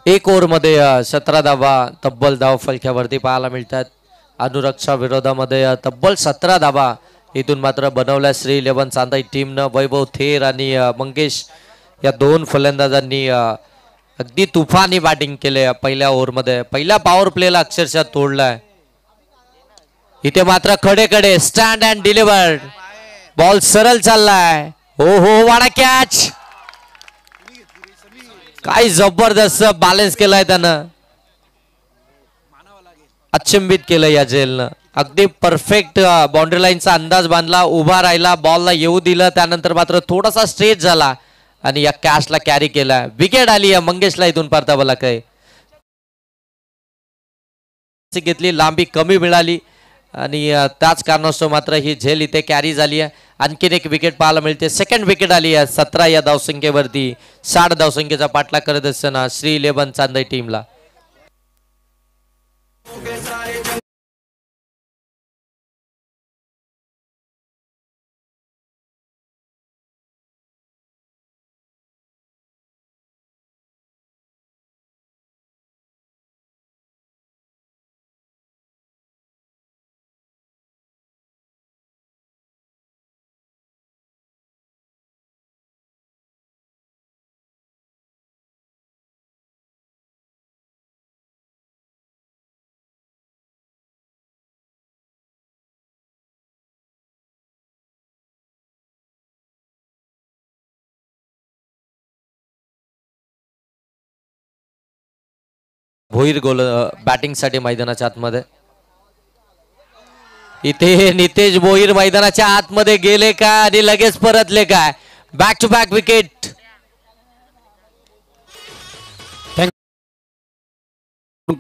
एक ओव्हर मध्ये 17 धावा तब्बल धाव फलक्यावरती पाहायला मिळतात. अनुरागच्या विरोधामध्ये तब्बल 17 धावा इथून मात्र बनवल्या श्री 11 चांदाई टीमनं. वैभव थेर आणि मंगेश या दोन फलंदाजांनी अगदी तुफानी बॅटिंग केले पहिल्या ओव्हरमध्ये. पहिल्या पॉवर प्लेला अक्षरशः तोडलाय. इथे मात्र खडे स्टँड अँड डिलिव्हर्ड. बॉल सरळ चाललाय. हो हो वाडा कॅच. काय जबरदस्त बॅलन्स केलाय त्यानं. अचंबित केलं या झेलनं. अगदी परफेक्ट बाउंड्री लाईनचा अंदाज बांधला. उभा राहिला. बॉलला येऊ दिलं. त्यानंतर मात्र थोडासा स्ट्रेच झाला आणि या कॅचला कॅरी केला. विकेट आली या मंगेशला इथून परतावला. काय घेतली. लांबी कमी मिळाली आणि त्याच कारणास्तव मात्र ही झेल इथे कॅरी झाली आहे. आणखीन एक विकेट पाहायला मिळते. सेकंड विकेट आली आहे 17 या धावसंख्येवरती. 60 धावसंख्येचा पाठलाग करत असताना श्री 11 चांदाई टीमला. भोईर गोल बॅटिंग साठी मैदानाच्या आतमध्ये. इथे नितेश भोईर मैदानाच्या आतमध्ये गेले का आणि लगेच परतले काय. Back to back wicket.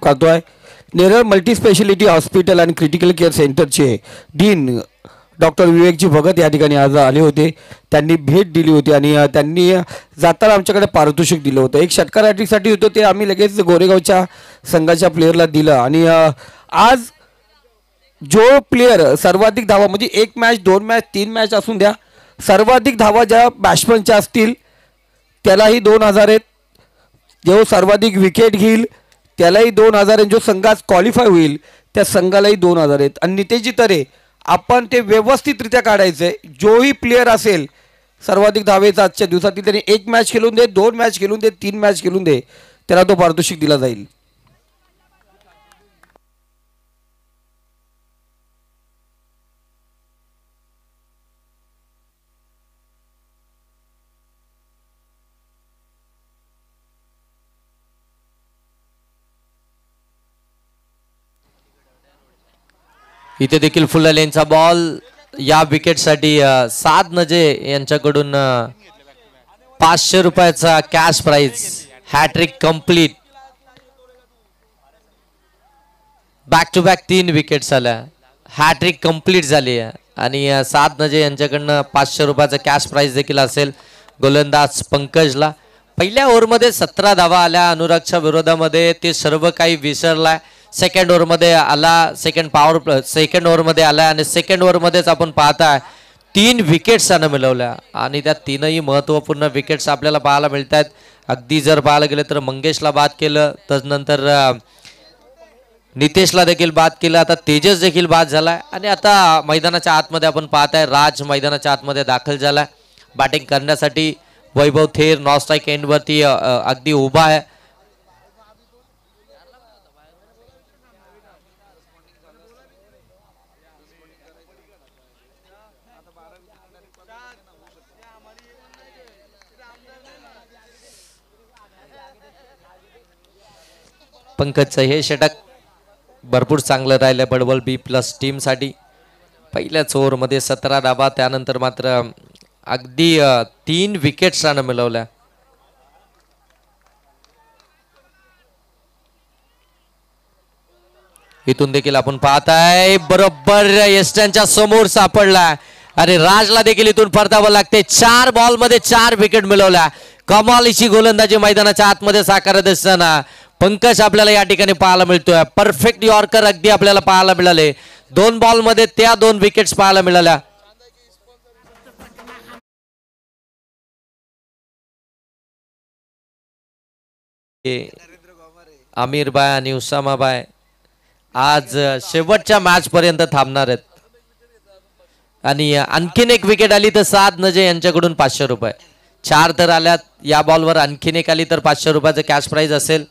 करतोय नेरळ मल्टी स्पेशालिटी हॉस्पिटल आणि क्रिटिकल केअर सेंटरचे डीन डॉक्टर विवेकजी भगत या ठिकाणी आज आले होते. त्यांनी भेट दिली होती आणि त्यांनी जाताना आमच्याकडे पारितोषिक दिलं होतं. एक षटकार हॅट्रिकसाठी होतं ते आम्ही लगेच गोरेगावच्या संघाच्या प्लेयरला दिलं. आणि आज जो प्लेयर सर्वाधिक धावा म्हणजे 1 मॅच 2 मॅच 3 मॅच असून द्या, सर्वाधिक धावा ज्या बॅट्समनच्या असतील त्यालाही 2000 आहेत. जो सर्वाधिक विकेट घेईल त्यालाही 2000 आहेत. जो संघात क्वालिफाय होईल त्या संघालाही 2000 आहेत. आणि नितेशजी तरे आपण ते व्यवस्थितरित्या काढायचंय. जोही प्लेयर असेल सर्वाधिक धावेचा आजच्या दिवसातील त्याने 1 मॅच खेळून दे, 2 मॅच खेळून दे, 3 मॅच खेळून दे, त्याला तो पारितोषिक दिला जाईल. इथे देखील फुल लेनचा बॉल. या विकेटसाठी साद नजे यांच्याकडून 500 रुपयाचा cash prize. Hattrick complete. Back to back 3 wickets आल्या. हॅट्रिक कंप्लीट झाली आहे आणि साद नजे यांच्याकडनं 500 रुपयाचा कॅश प्राइज देखील असेल गोलंदाज पंकजला. पहिल्या ओव्हरमध्ये 17 धावा आल्या अनुरागच्या विरोधामध्ये. ते सर्व काही विसरलाय. सेकंड ओव्हरमध्ये आला. सेकंड ओव्हरमध्ये आला आणि सेकंड ओव्हरमध्येच आपण पाहताय 3 विकेट्स त्यानं मिळवल्या आणि त्या 3ही महत्त्वपूर्ण विकेट्स आपल्याला पाहायला मिळत आहेत. अगदी जर पाहायला गेलं तर मंगेशला बाद केलं, त्यानंतर नितेशला देखील बाद केलं, आता तेजस देखील बाद झालाय आणि आता मैदानाच्या आतमध्ये आपण पाहताय राज मैदानाच्या आतमध्ये दाखल झालाय बॅटिंग करण्यासाठी. वैभव थेर नॉन स्ट्राईक एंडवरती अगदी उभा आहे. पंकजचं हे षटक भरपूर चांगलं राहिलं बडबल बी प्लस टीमसाठी. पहिल्याच ओव्हरमध्ये 17 धावा, त्यानंतर मात्र अगदी 3 विकेट्स त्यानं मिळवल्या. इथून देखील आपण पाहताय बरोबर यष्टांच्या समोर सापडला आणि राजला देखील इथून परतावं लागते. 4 बॉलमध्ये 4 विकेट मिळवल्या. कमालीची गोलंदाजी मैदानाच्या आतमध्ये साकारत असताना पंकज आपल्याला या ठिकाणी पाहायला मिळतोय. परफेक्ट यॉर्कर अगदी आपल्याला पाहायला मिळाले. 2 बॉलमध्ये त्या 2 विकेट्स पाहायला मिळाल्या. आमिरबाय आणि उसामाबाय आज शेवटच्या मॅच पर्यंत थांबणार आहेत आणि आणखीन एक विकेट आली तर साद नजे यांच्याकडून 500 रुपये. 4 तर आल्यात, या बॉलवर आणखीन एक आली तर 500 रुपयाचं कॅश प्राइज असेल.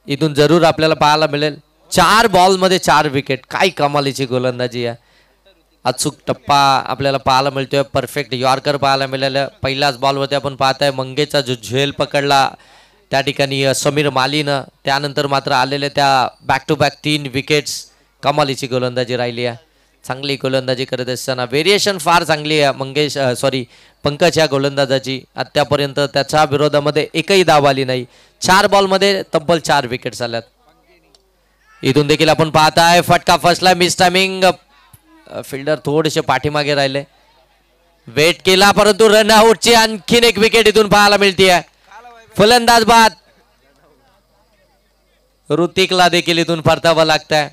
इथून जरूर आपल्याला पाहायला मिळेल. 4 बॉलमध्ये 4 विकेट, काय कमालीची गोलंदाजी आहे. अचूक टप्पा आपल्याला पाहायला मिळतोय. परफेक्ट यॉर्कर पाहायला मिळालं. पहिल्याच बॉलवरती आपण पाहताय मंगेचा जो झेल पकडला त्या ठिकाणी समीर मालीनं, त्यानंतर मात्र आलेल्या त्या बॅक टू बॅक 3 विकेट्स. कमालीची गोलंदाजी राहिली आहे. चांगली गोलंदाजी करत असताना व्हेरिएशन फार चांगली आहे पंकज या गोलंदाजाची. आतापर्यंत त्याच्या विरोधामध्ये एकही धाव आली नाही. 4 बॉलमध्ये तब्बल 4 विकेट्स आल्यात. इथून देखील आपण पाहताय फटका फसला, मिस टायमिंग. फिल्डर थोडेसे पाठीमागे राहिले, वेट केला परंतु रन आउटची आणखीन एक विकेट इथून पाहायला मिळते. फलंदाज बाद. ऋतिकला देखील इथून परतावं लागतंय.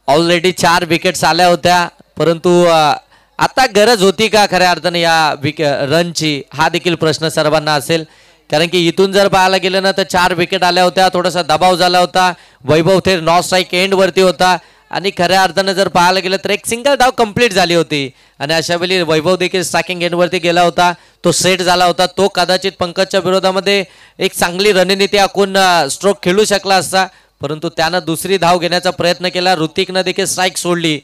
ऑलरेडी 4 विकेट्स आल्या होत्या, परंतु आता गरज होती का खऱ्या अर्थाने या रनची, हा देखील प्रश्न सर्वांना असेल. कारण की इथून जर पाहायला गेलं ना तर 4 विकेट आल्या होत्या, थोडासा दबाव झाला होता. वैभव थेर नॉन स्ट्राईक एंड वरती होता आणि खऱ्या अर्थाने जर पाहायला गेलं तर एक सिंगल धाव कंप्लीट झाली होती आणि अशा वेळी वैभव देखील स्ट्रायकिंग एंड वरती गेला होता. तो सेट झाला होता. तो कदाचित पंकजच्या विरोधामध्ये एक चांगली रणनीती आखून स्ट्रोक खेळू शकला असता, परंतु त्यानं दुसरी धाव घेण्याचा प्रयत्न केला. ऋतिकनं देखील स्ट्राईक सोडली